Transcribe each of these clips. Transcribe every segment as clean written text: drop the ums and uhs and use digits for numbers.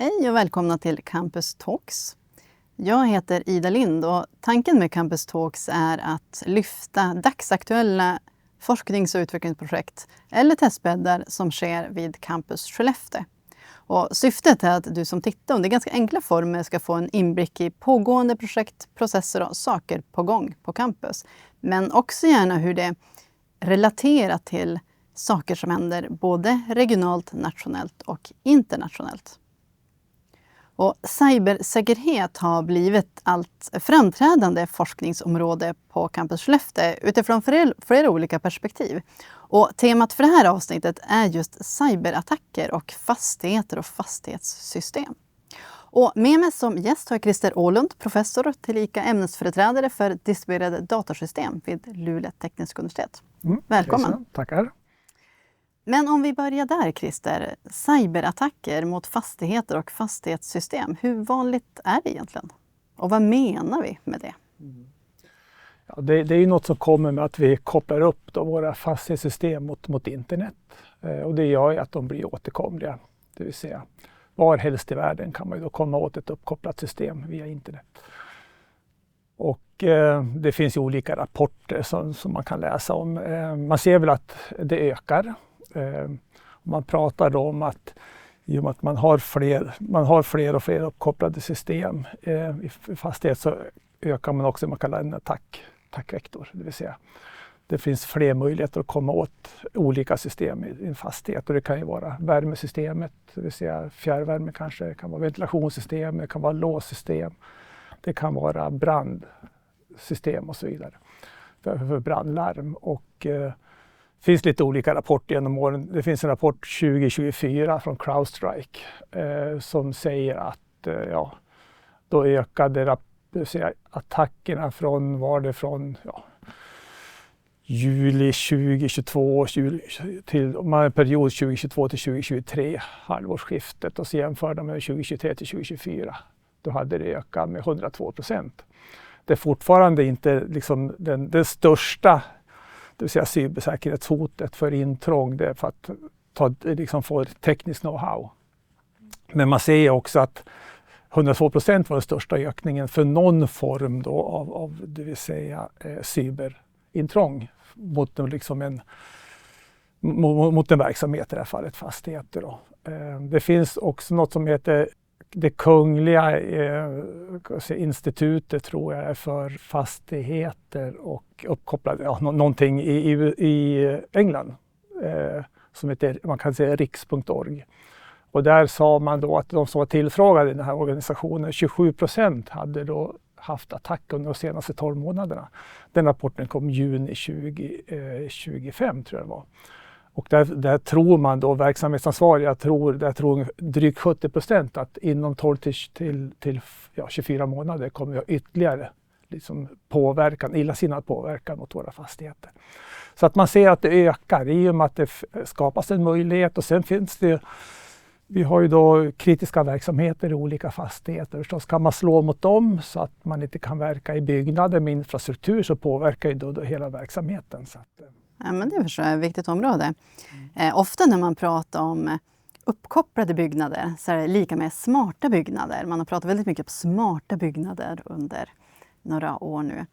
Hej och välkomna till Campus Talks. Jag heter Ida Lind och tanken med Campus Talks är att lyfta dagsaktuella forsknings- och utvecklingsprojekt eller testbäddar som sker vid Campus Skellefteå. Och syftet är att du som tittar under ganska enkla former ska få en inblick i pågående projekt, processer och saker på gång på campus. Men också gärna hur det relaterar till saker som händer både regionalt, nationellt och internationellt. Och cybersäkerhet har blivit allt framträdande forskningsområde på Campus Skellefteå utifrån flera olika perspektiv. Och temat för det här avsnittet är just cyberattacker och fastigheter och fastighetssystem. Och med mig som gäst har jag Christer Åhlund, professor tillika ämnesföreträdare för distribuerade datorsystem vid Luleå tekniska universitet. Välkommen! Tackar! Men om vi börjar där, Christer. Cyberattacker mot fastigheter och fastighetssystem. Hur vanligt är det egentligen? Och vad menar vi med det? Ja, det är ju något som kommer med att vi kopplar upp våra fastighetssystem mot internet. Och det gör ju att de blir återkomliga. Det vill säga, var helst i världen kan man ju då komma åt ett uppkopplat system via internet. Och det finns ju olika rapporter som man kan läsa om. Man ser väl att det ökar. Man pratar då om att i och med att man har fler och fler uppkopplade system i fastighet så ökar man också vad man kallar en attackvektor. Det vill säga det finns fler möjligheter att komma åt olika system i en fastighet. Och det kan ju vara värmesystemet, det vill säga fjärrvärme kanske, det kan vara ventilationssystem, det kan vara låssystem, det kan vara brandsystem och så vidare för brandlarm. Och det finns lite olika rapporter genom åren. Det finns en rapport 2024 från CrowdStrike som säger att då ökade attackerna från juli 2022 till en period 2022 till 2023, halvårsskiftet, och så jämförde med 2023 till 2024. Då hade det ökat med 102%. Det är fortfarande inte liksom den största, det vill säga cybersäkerhetshotet för intrång, det är för att få teknisk know-how. Men man ser också att 102% var den största ökningen för någon form då av det vill säga cyberintrång mot en verksamhet, i det här fallet fastigheter. Då. Det finns också något som heter det kungliga institutet, tror jag, för fastigheter och uppkopplade, någonting i England som heter, man kan säga, riks.org. Och där sa man då att de som var tillfrågade i den här organisationen, 27% hade då haft attack under de senaste 12 månaderna. Den rapporten kom juni 2025, tror jag det var. Och där tror man då, verksamhetsansvariga tror drygt 70% att inom 12 till 24 månader kommer vi ha ytterligare illasinnad påverkan mot våra fastigheter. Så att man ser att det ökar i och med att det skapas en möjlighet, och sen finns det, vi har ju då kritiska verksamheter i olika fastigheter. Förstås kan man slå mot dem så att man inte kan verka i byggnader med infrastruktur, så påverkar ju då hela verksamheten. Så att, ja, men det är förstås ett viktigt område. Ofta när man pratar om uppkopplade byggnader så är det lika med smarta byggnader. Man har pratat väldigt mycket om smarta byggnader under några år nu.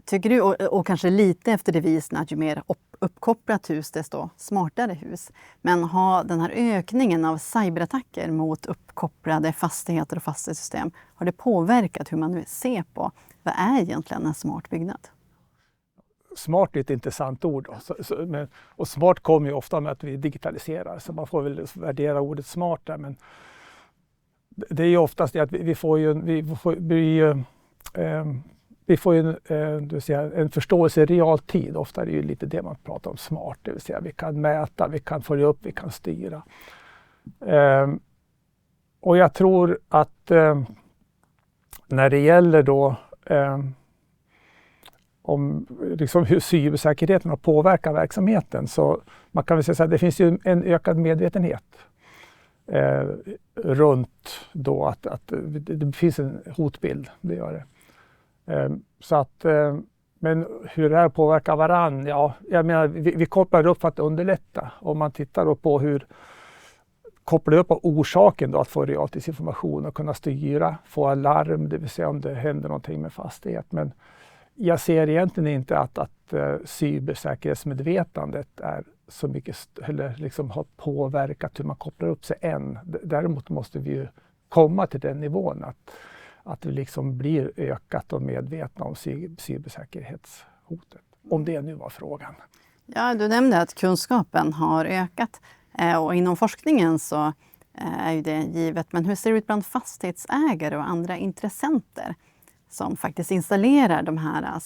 Tycker du, och kanske lite efter devisen att ju mer uppkopplat hus desto smartare hus. Men har den här ökningen av cyberattacker mot uppkopplade fastigheter och fastighetssystem, har det påverkat hur man nu ser på vad är egentligen en smart byggnad? Smart är ett intressant ord. Och smart kommer ju ofta med att vi digitaliserar, så man får väl värdera ordet smart där. Men det är ju oftast det att vi får en förståelse i realtid. Ofta är det ju lite det man pratar om smart, det vill säga vi kan mäta, vi kan följa upp, vi kan styra. Och jag tror att när det gäller då om hur cybersäkerheten har påverkat verksamheten, så man kan väl säga att det finns ju en ökad medvetenhet runt då att det finns en hotbild, det gör det. Så att, men hur det här påverkar varann, ja, jag menar vi kopplar upp för att underlätta. Om man tittar då på hur koppla upp av orsaken då att få realtidsinformation och kunna styra, få alarm, det vill säga om det händer någonting med fastighet. Men jag ser egentligen inte att cybersäkerhetsmedvetandet är så mycket, eller liksom har påverkat hur man kopplar upp sig än. Däremot måste vi ju komma till den nivån att vi liksom blir ökat och medvetna om cybersäkerhetshotet. Om det nu var frågan. Ja, du nämnde att kunskapen har ökat och inom forskningen så är ju det givet. Men hur ser det ut bland fastighetsägare och andra intressenter som faktiskt installerar de här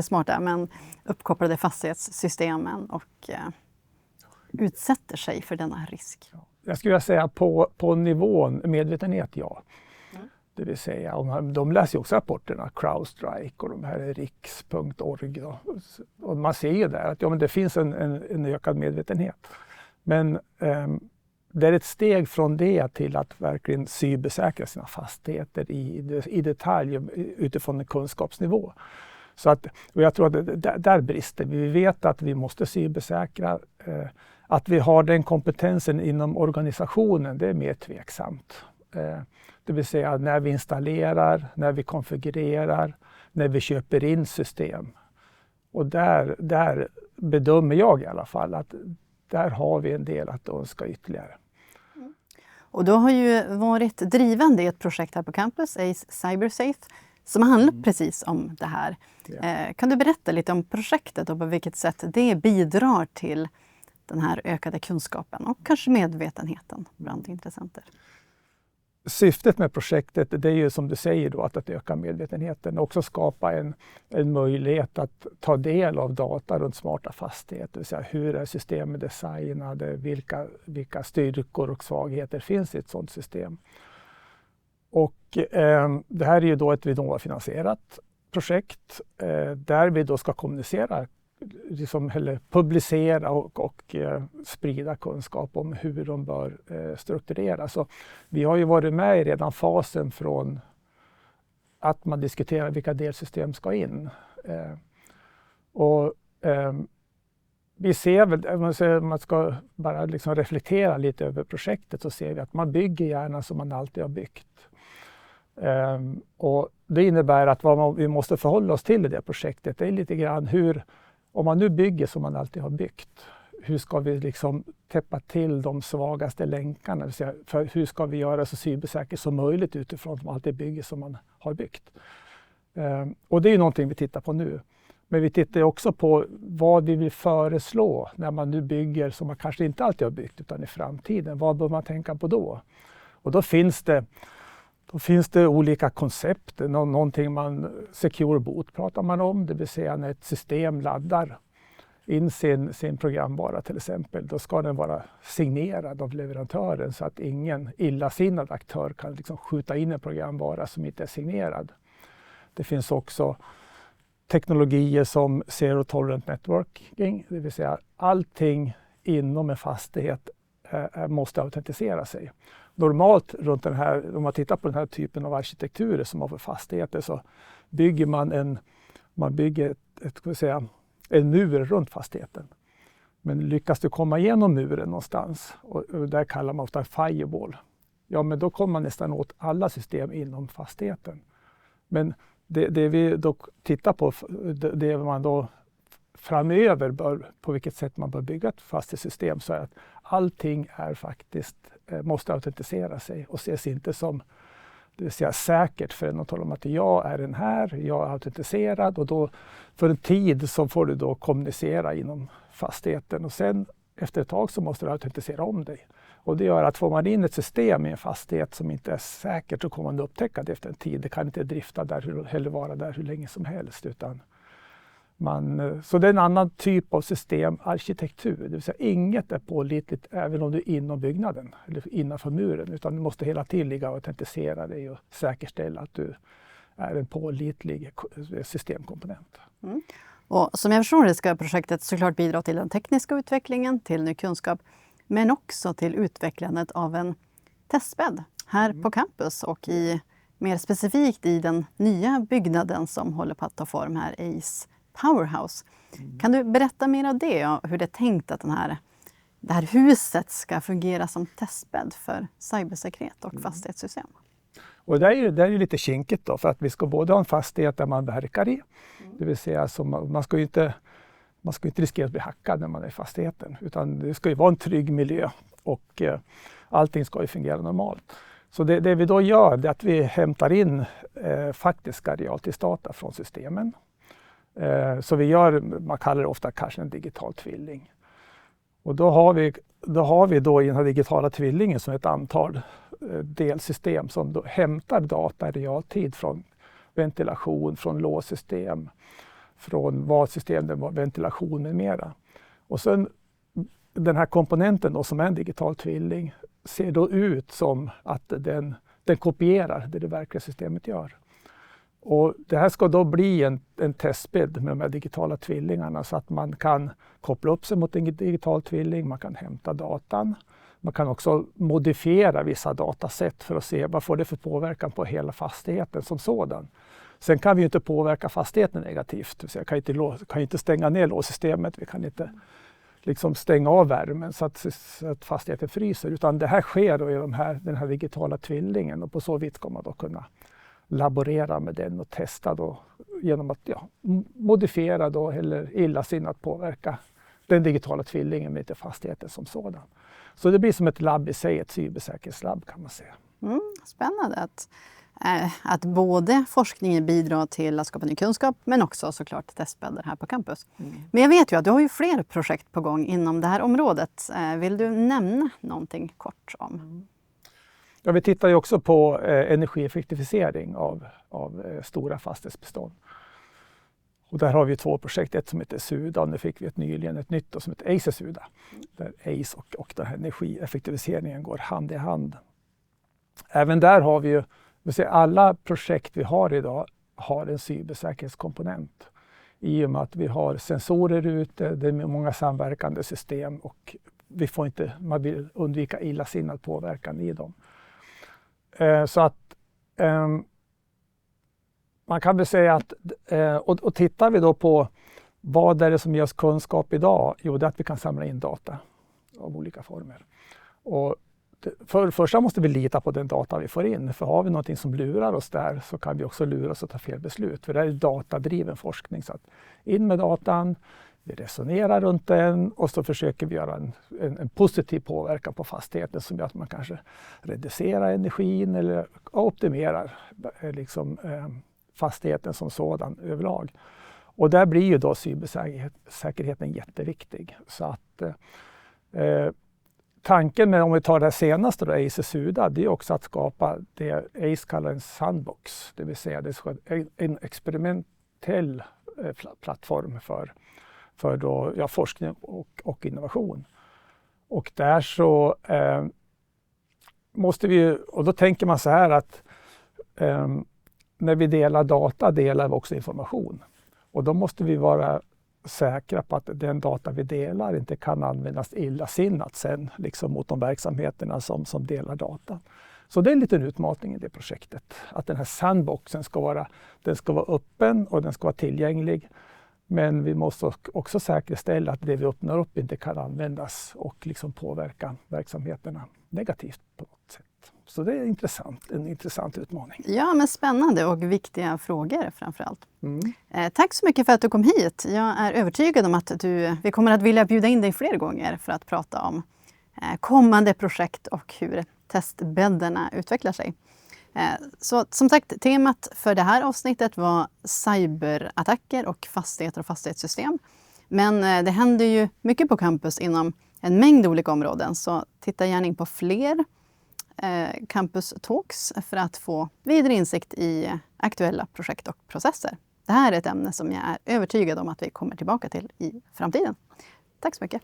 smarta uppkopplade fastighetssystemen och utsätter sig för denna risk? Jag skulle säga på nivån medvetenhet, ja. Det vill säga, de läser ju också rapporterna, CrowdStrike och de här riks.org. Och man ser ju där att men det finns en ökad medvetenhet. Men det är ett steg från det till att verkligen cybersäkra sina fastigheter i detalj utifrån en kunskapsnivå. Så att, och jag tror att där brister vi. Vi vet att vi måste cybersäkra. Att vi har den kompetensen inom organisationen, det är mer tveksamt. Det vill säga när vi installerar, när vi konfigurerar, när vi köper in system. Och där bedömer jag i alla fall att där har vi en del att önska ytterligare. Och du har ju varit drivande i ett projekt här på campus, ACE CyberSafe, som handlar precis om det här. Ja. Kan du berätta lite om projektet och på vilket sätt det bidrar till den här ökade kunskapen och kanske medvetenheten bland intressenter? Syftet med projektet det är ju som du säger då, att öka medvetenheten och också skapa en möjlighet att ta del av data runt smarta fastigheter. Det vill säga hur är systemet designade, vilka styrkor och svagheter finns i ett sådant system. Och det här är ju då ett Vinnova-finansierat projekt där vi då ska kommunicera, eller publicera och sprida kunskap om hur de bör struktureras. Så vi har ju varit med i redan fasen från att man diskuterar vilka delsystem ska in. Vi ser väl, om man ska bara liksom reflektera lite över projektet, så ser vi att man bygger gärna som man alltid har byggt. Och det innebär att vad vi måste förhålla oss till i det projektet är lite grann hur, om man nu bygger som man alltid har byggt, hur ska vi liksom täppa till de svagaste länkarna? För hur ska vi göra så cybersäkert som möjligt utifrån att man alltid bygger som man har byggt? Och det är ju någonting vi tittar på nu. Men vi tittar också på vad vi vill föreslå när man nu bygger som man kanske inte alltid har byggt utan i framtiden. Vad bör man tänka på då? Och då finns det olika koncept. Någonting secure boot pratar man om, det vill säga när ett system laddar in sin programvara till exempel, då ska den vara signerad av leverantören så att ingen illasinnad aktör kan liksom skjuta in en programvara som inte är signerad. Det finns också teknologier som Zero Tolerant Networking, det vill säga allting inom en fastighet måste autentisera sig. Normalt runt den här, om man tittar på den här typen av arkitekturer som har för fastigheter, så bygger man bygger en mur runt fastigheten. Men lyckas du komma igenom muren någonstans, och där kallar man ofta en firewall, ja men då kommer man nästan åt alla system inom fastigheten. Men det vi då tittar på, det man då framöver på vilket sätt man bör bygga ett fastighetssystem, så är att allting är faktiskt måste autentisera sig och ses inte som, det vill säga säkert, för att tala om att jag är den här, jag är autentiserad, och då för en tid så får du då kommunicera inom fastigheten och sen efter ett tag så måste du autentisera om dig. Och det gör att får man in ett system i en fastighet som inte är säkert, så kommer man upptäcka det efter en tid. Det kan inte drifta där eller vara där hur länge som helst, utan så det är en annan typ av systemarkitektur. Det vill säga inget är pålitligt även om du är inom byggnaden eller innanför muren, utan du måste hela tiden ligga och autentisera dig och säkerställa att du är en pålitlig systemkomponent. Mm. Och som jag förstår det ska projektet såklart bidra till den tekniska utvecklingen, till ny kunskap, men också till utvecklandet av en testbädd här på campus och mer specifikt i den nya byggnaden som håller på att ta form här, ACE Powerhouse. Kan du berätta mer om det och hur det är tänkt att den här det här huset ska fungera som testbädd för cybersäkerhet och fastighetssystem. Och det är ju lite kinkigt då, för att vi ska både ha en fastighet där man verkar i, det vill säga man ska ju inte riskera att bli hackad när man är i fastigheten, utan det ska ju vara en trygg miljö och allting ska ju fungera normalt. Så det vi då gör är att vi hämtar in faktiska realtidsdata från systemen. Så vi gör, man kallar det ofta kanske en digital tvilling. Och då har vi i den här digitala tvillingen som ett antal delsystem som då hämtar data i realtid från ventilation, från låssystem, från valsystem, ventilation med mera. Och sen den här komponenten då, som är en digital tvilling, ser då ut som att den kopierar det verkliga systemet gör. Och det här ska då bli en testbädd med de här digitala tvillingarna så att man kan koppla upp sig mot en digital tvilling, man kan hämta datan. Man kan också modifiera vissa datasätt för att se vad får det för påverkan på hela fastigheten som sådan. Sen kan vi ju inte påverka fastigheten negativt. Jag kan inte stänga ner låssystemet, vi kan inte liksom stänga av värmen så att fastigheten fryser. Utan det här sker då i den här digitala tvillingen och på så vis ska man då kunna laborera med den och testa då genom att modifiera då eller illasinnat påverka den digitala tvillingen med inte fastigheten som sådan. Så det blir som ett labb i sig, ett cybersäkerhetslabb kan man säga. Spännande att både forskningen bidrar till att skapa ny kunskap men också såklart testbäddar här på campus. Men jag vet ju att du har ju fler projekt på gång inom det här området. Vill du nämna någonting kort om? Ja, vi tittar ju också på energieffektivisering av stora fastighetsbestånd. Och där har vi 2 projekt, ett som heter SUDA och nu fick vi nyligen ett nytt som heter ACE SUDA. Där ACE och den här energieffektiviseringen går hand i hand. Även där har vi ju, alla projekt vi har idag har en cybersäkerhetskomponent. I och med att vi har sensorer ute, det är många samverkande system och man vill undvika illasinnad påverkan i dem. Så att man kan väl säga att, och tittar vi då på vad är det som ger oss kunskap idag? Jo, det är att vi kan samla in data av olika former. Och för det första måste vi lita på den data vi får in. För har vi någonting som lurar oss där så kan vi också lura oss och ta fel beslut. För det är datadriven forskning. Så att in med datan, vi resonerar runt den och så försöker vi göra en positiv påverkan på fastigheten som gör att man kanske reducerar energin eller optimerar fastigheten som sådan överlag. Och där blir ju då cybersäkerheten jätteviktig. Så att tanken med, om vi tar det senaste då, ACE SUDA, det är också att skapa det ACE kallar en sandbox. Det vill säga det är en experimentell plattform för då, forskning och innovation. Och där så måste vi, och då tänker man så här att när vi delar data delar vi också information. Och då måste vi vara säkra på att den data vi delar inte kan användas illasinnat sen liksom mot de verksamheterna som delar data. Så det är en liten utmaning i det projektet. Att den här sandboxen ska vara öppen och den ska vara tillgänglig. Men vi måste också säkerställa att det vi öppnar upp inte kan användas och liksom påverka verksamheterna negativt på något sätt. Så det är en intressant utmaning. Ja, men spännande och viktiga frågor framförallt. Tack så mycket för att du kom hit. Jag är övertygad om att vi kommer att vilja bjuda in dig fler gånger för att prata om kommande projekt och hur testbäddarna utvecklar sig. Så som sagt, temat för det här avsnittet var cyberattacker och fastigheter och fastighetssystem. Men det händer ju mycket på campus inom en mängd olika områden, så titta gärna in på fler Campus Talks för att få vidare insikt i aktuella projekt och processer. Det här är ett ämne som jag är övertygad om att vi kommer tillbaka till i framtiden. Tack så mycket!